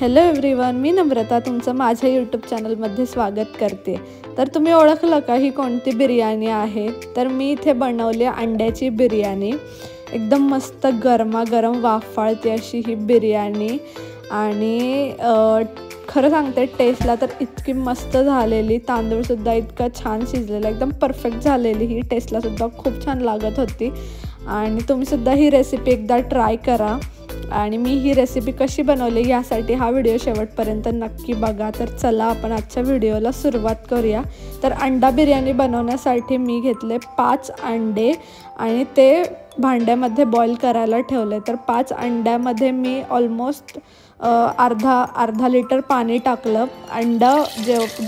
Hello everyone, मी नम्रता तुमचं माझ्या YouTube चॅनलमध्ये स्वागत करते। तर तुम्ही ओळखलं का ही कोणती बिर्याणी आहे? तर मी इथे बनवली अंड्याची बिर्याणी। एकदम मस्त गरमागरम वाफाळती अशी ही बिर्याणी आणि खरं सांगते टेस्टला तर इतकी मस्त झालेली। तांदूळ सुद्धा इतका छान शिजलेला, एकदम परफेक्ट झालेली। ही टेस्टला सुद्धा खूप छान लागत होती आणि तुम्ही सुद्धा ही रेसिपी एकदा ट्राय करा। आणि मी ही रेसिपी कशी बनवली यासाठी हा व्हिडिओ शेवटपर्यंत नक्की बघा। तर चला आपण आजच्या व्हिडिओला सुरुवात करूया। तर अंडा बिर्याणी बनवण्यासाठी मी घेतले 5 अंडे आणि ते भांड्यामध्ये बॉईल करायला ठेवले। तर 5 अंड्यामध्ये मी ऑलमोस्ट अर्धा लिटर पाणी टाकलं। अंडा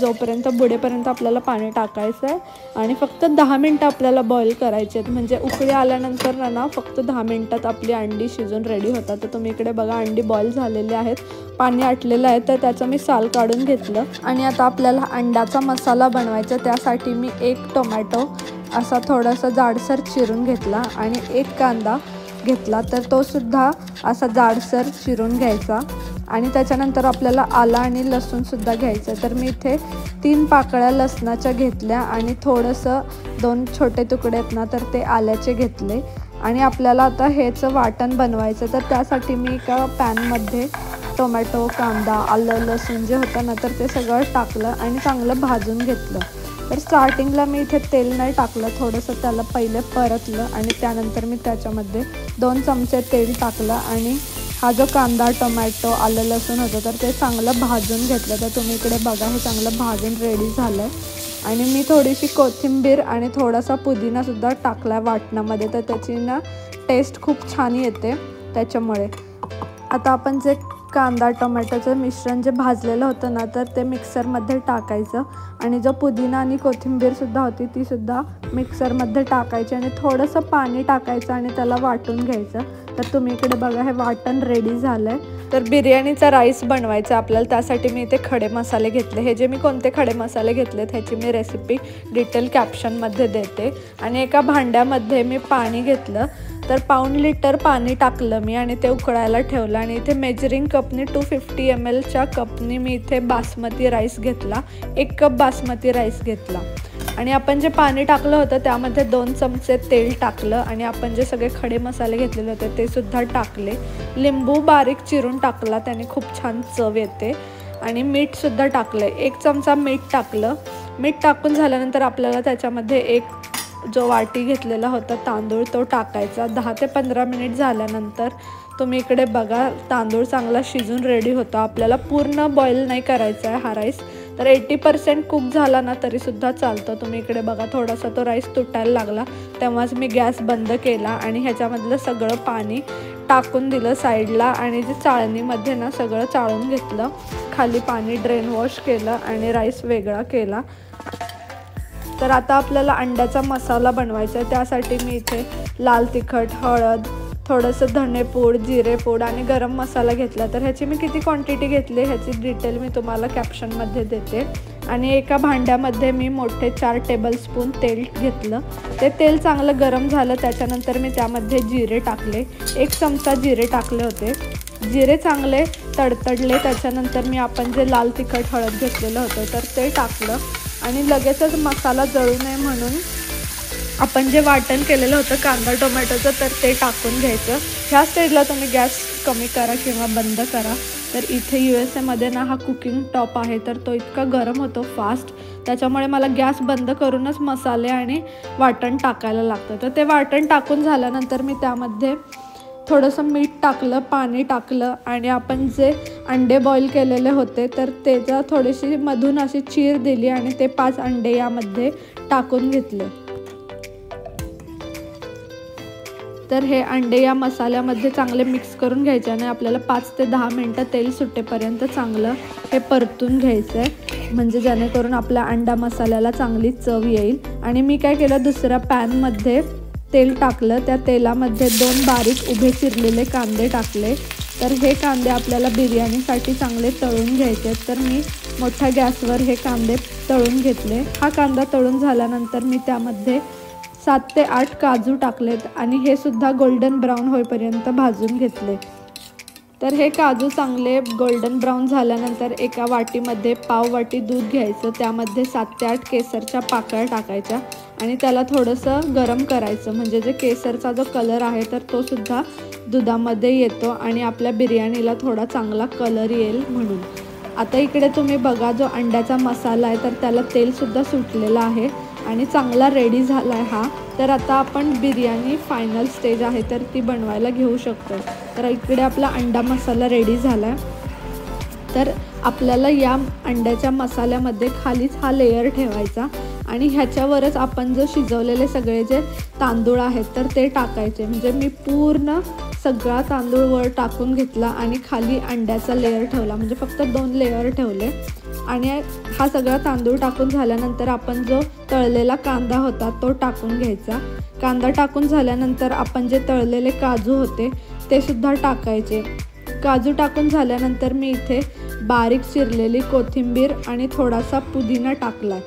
जोपर्यंत बुडेपर्यंत आपल्याला पाणी टाकायचं आहे आणि फक्त 10 मिनटं आपल्याला बॉईल करायचे आहेत। म्हणजे उकळी आल्यानंतर ना फक्त 10 मिनटात आपली अंडी शिजून रेडी होतात। तर तुम्ही इकडे बघा अंडी बॉईल झालेली आहेत, पाणी आटलेलं आहे, तर त्याचं मी साल काढून घेतलं। आणि आता आपल्याला अंड्याचा मसाला बनवायचा। त्यासाठी मी 1 टोमॅटो असा थोडासा जाडसर चिरून घेतला आणि 1 कांदा घेतला, तर तो सुद्धा असा जाडसर चिरून घ्यायचा। आणि त्याच्यानंतर आपल्याला आला आणि लसूण सुद्धा घ्यायचं। तर मी इथे 3 पाकळ्या लसणाच्या घेतल्या आणि थोडंसं 2 छोटे तुकडे आहेत ना तर ते आल्याचे घेतले। आणि आपल्याला आता ह्याचं वाटण बनवायचं। तर त्यासाठी मी एका पॅनमध्ये टोमॅटो, कांदा, आलं, लसूण जे होतं ना तर ते सगळं टाकलं आणि चांगलं भाजून घेतलं। तर स्टार्टिंगला मी इथे तेल नाही टाकलं, थोडंसं त्याला पहिले परतलं आणि त्यानंतर मी त्याच्यामध्ये 2 चमचे तेल टाकलं आणि हा जो कांदा, टोमॅटो, आलं, लसूण होतं तर ते चांगलं भाजून घेतलं। तर तुम्ही इकडे बघा हे चांगलं भाजून रेडी झालं आहे। आणि मी थोडीशी कोथिंबीर आणि थोडासा पुदिनासुद्धा टाकला वाटणामध्ये, तर त्याची ना टेस्ट खूप छान येते त्याच्यामुळे। आता आपण जे कांदा टोमॅटोचं मिश्रण जे भाजलेलं होतं ना तर ते मिक्सरमध्ये टाकायचं आणि जो पुदिना आणि कोथिंबीरसुद्धा होती ती सुद्धा मिक्सरमध्ये टाकायची आणि थोडंसं पाणी टाकायचं आणि त्याला वाटून घ्यायचं। तर तुम्ही इकडे बघा हे वाटण रेडी झालं आहे। तर बिर्याणीचा राईस बनवायचा आपल्याला, त्यासाठी मी इथे खडे मसाले घेतले। हे जे मी कोणते खडे मसाले घेतलेत ह्याची मी रेसिपी डिटेल कॅप्शनमध्ये देते। आणि एका भांड्यामध्ये मी पाणी घेतलं, तर पाऊण लिटर पाणी टाकलं मी आणि ते उकळायला ठेवलं। आणि इथे मेजरिंग कपनी 250 ml कपनी मी इथे बासमती राईस घेतला, 1 कप बासमती राईस घेतला। आणि आपण जे पाणी टाकलं होतं त्यामध्ये 2 चमचे तेल टाकलं आणि आपण जे सगळे खडे मसाले घेतलेले होते ते सुद्धा टाकले। लिंबू बारीक चिरून टाकला, त्याने खूप छान चव येते। आणि मीठसुद्धा टाकलं, 1 चमचा मीठ टाकलं। मीठ टाकून झाल्यानंतर आपल्याला त्याच्यामध्ये एक जो वाटी घेतलेला होता तांदूळ तो टाकायचा। 10 ते 15 मिनिट झाल्यानंतर तुम्ही इकडे बघा तांदूळ चांगला शिजून रेडी होता। आपल्याला पूर्ण बॉईल नाही करायचा आहे हा राईस, तर 80% कुक झाला ना तरीसुद्धा चालतं। तुम्ही इकडे बघा थोडासा तो राईस तुटायला लागला तेव्हाच मी गॅस बंद केला आणि ह्याच्यामधलं सगळं पाणी टाकून दिलं साईडला आणि जे चाळणीमध्ये ना सगळं चाळून घेतलं। खाली पाणी ड्रेन वॉश केलं आणि राईस वेगळा केला। तर आता आपल्याला अंड्याचा मसाला बनवायचा आहे। त्यासाठी मी इथे लाल तिखट, हळद, थोडंसं धणेपूड, जिरेपूड आणि गरम मसाला घेतला। तर ह्याची मी किती क्वांटिटी घेतली ह्याची डिटेल मी तुम्हाला कॅप्शनमध्ये देते। आणि एका भांड्यामध्ये मी मोठे 4 टेबलस्पून तेल घेतलं। ते तेल चांगलं गरम झालं, त्याच्यानंतर मी त्यामध्ये जिरे टाकले, 1 चमचा जिरे टाकले होते। जिरे चांगले तडतडले, त्याच्यानंतर मी आपण जे लाल तिखट, हळद घेतलेलं होतं तर ते टाकलं आणि लगेचच मसाला जळू नये म्हणून आपण जे वाटण केलेलं होतं कांदा टोमॅटोचं तर ते टाकून घ्यायचं। ह्या स्टेजला तुम्ही गॅस कमी करा किंवा बंद करा। तर इथे USA मध्ये ना हा कुकिंग टॉप आहे तर तो इतका गरम होतो फास्ट, त्याच्यामुळे मला गॅस बंद करूनच मसाले आणि वाटण टाकायला लागतं। तर ते वाटण टाकून झाल्यानंतर मी त्यामध्ये थोडंसं मीठ टाकलं, पाणी टाकलं आणि आपण जे अंडे बॉईल केलेले होते तर त्याचा थोडीशी मधून अशी चीर दिली आणि ते 5 अंडे यामध्ये टाकून घेतले। तर हे अंडे या मसाल्यामध्ये चांगले मिक्स करून घ्यायचे आणि आपल्याला 5 ते 10 मिनटं तेल सुटेपर्यंत चांगलं हे परतून घ्यायचं आहे, म्हणजे जेणेकरून आपल्या अंडा मसाल्याला चांगली चव येईल। आणि मी काय केलं, दुसऱ्या पॅनमध्ये तेल टाकलं, त्या तेलामध्ये 2 बारीक उभे चिरलेले कांदे टाकले। तर हे कांदे आपल्याला बिर्याणीसाठी चांगले तळून घ्यायचे आहेत। तर मी मोठ्या गॅसवर हे कांदे तळून घेतले। हा कांदा तळून झाल्यानंतर मी त्यामध्ये 7 ते 8 काजू टाकलेत आणि हे सुद्धा गोल्डन ब्राऊन होईपर्यंत भाजून घेतले। तर हे काजू चांगले गोल्डन ब्राऊन झाल्यानंतर एका वाटीमध्ये पाव वाटी दूध घ्यायचं, त्यामध्ये 7 ते 8 केसरच्या पाकळ्या टाकायच्या आणि त्याला थोडंसं गरम करायचं, म्हणजे जे केसरचा जो कलर आहे तर तो सुद्धा दुधामध्ये येतो आणि आपल्या बिर्याणीला थोडा चांगला कलर येईल म्हणून. आता इकडे तुम्ही बघा, जो अंड्याचा मसाला आहे तर त्याला तेलसुद्धा सुटलेलं आहे आणि चांगला रेडी झाला आहे हा. तर आता आपण बिर्याणी फायनल स्टेज आहे तर ती बनवायला घेऊ शकतो. तर इकडे आपला अंडा मसाला रेडी झाला आहे. तर आपल्याला या अंड्याच्या मसाल्यामध्ये खालीच हा लेयर ठेवायचा आणि ह्याच्यावरच आपण जो शिजवलेले सगळे जे तांदूळ आहेत तर ते टाकायचे. म्हणजे मी पूर्ण सगळा तांदूळ वर टाकून घेतला आणि खाली अंड्याचा लेयर ठेवला, म्हणजे फक्त 2 लेयर ठेवले. आणि हा सगळा तांदूळ टाकून झाल्यानंतर आपण जो तळलेला कांदा होता तो टाकून घ्यायचा. कांदा टाकून झाल्यानंतर आपण जे तळलेले काजू होते ते सुद्धा टाकायचे. काजू टाकून झाल्यानंतर मी इथे बारीक चिरलेली कोथिंबीर आणि थोडासा पुदिना टाकला.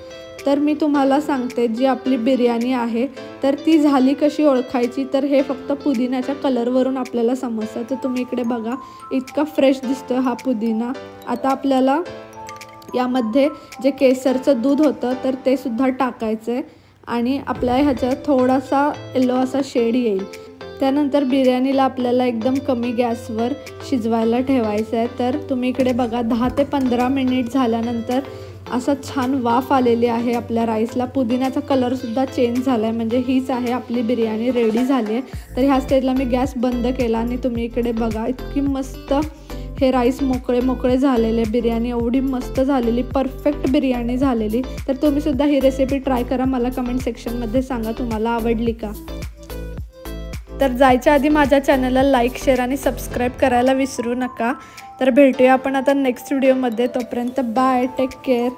तर मी तुम्हाला सांगते, जी आपली बिर्याणी आहे तर ती झाली कशी ओळखायची, तर हे फक्त पुदिन्याच्या कलरवरून आपल्याला समजतं. तर तुम्ही इकडे बघा, इतका फ्रेश दिसतोय हा पुदिना. आता आपल्याला यामध्ये जे केसरचं दूध होतं तर ते सुद्धा टाकायचं आहे आणि आपल्या ह्याच्यात थोडासा येलो असा शेड येईल. त्यानंतर बिर्याणीला आपल्याला एकदम कमी गॅसवर शिजवायला ठेवायचं आहे. तर तुम्ही इकडे बघा, 10 ते 15 मिनिट झाल्यानंतर असं छान वाफ आलेली आहे आपल्या राईसला. पुदिन्याचा कलरसुद्धा चेंज झाला आहे, म्हणजे हीच आहे आपली बिर्याणी रेडी झाली आहे. तर ह्या स्टेजला मी गॅस बंद केला आणि तुम्ही इकडे बघा, इतकी मस्त हे राईस मोकळे मोकळे झालेले. बिर्याणी एवढी मस्त झालेली, परफेक्ट बिर्याणी झालेली. तर तुम्हीसुद्धा ही रेसिपी ट्राय करा. मला कमेंट सेक्शनमध्ये सांगा तुम्हाला आवडली का. तर जायच्या आधी माझ्या चॅनलला लाईक, शेअर आणि सबस्क्राईब करायला विसरू नका. तर भेटूया आपण आता नेक्स्ट व्हिडिओमध्ये. तोपर्यंत बाय, टेक केअर.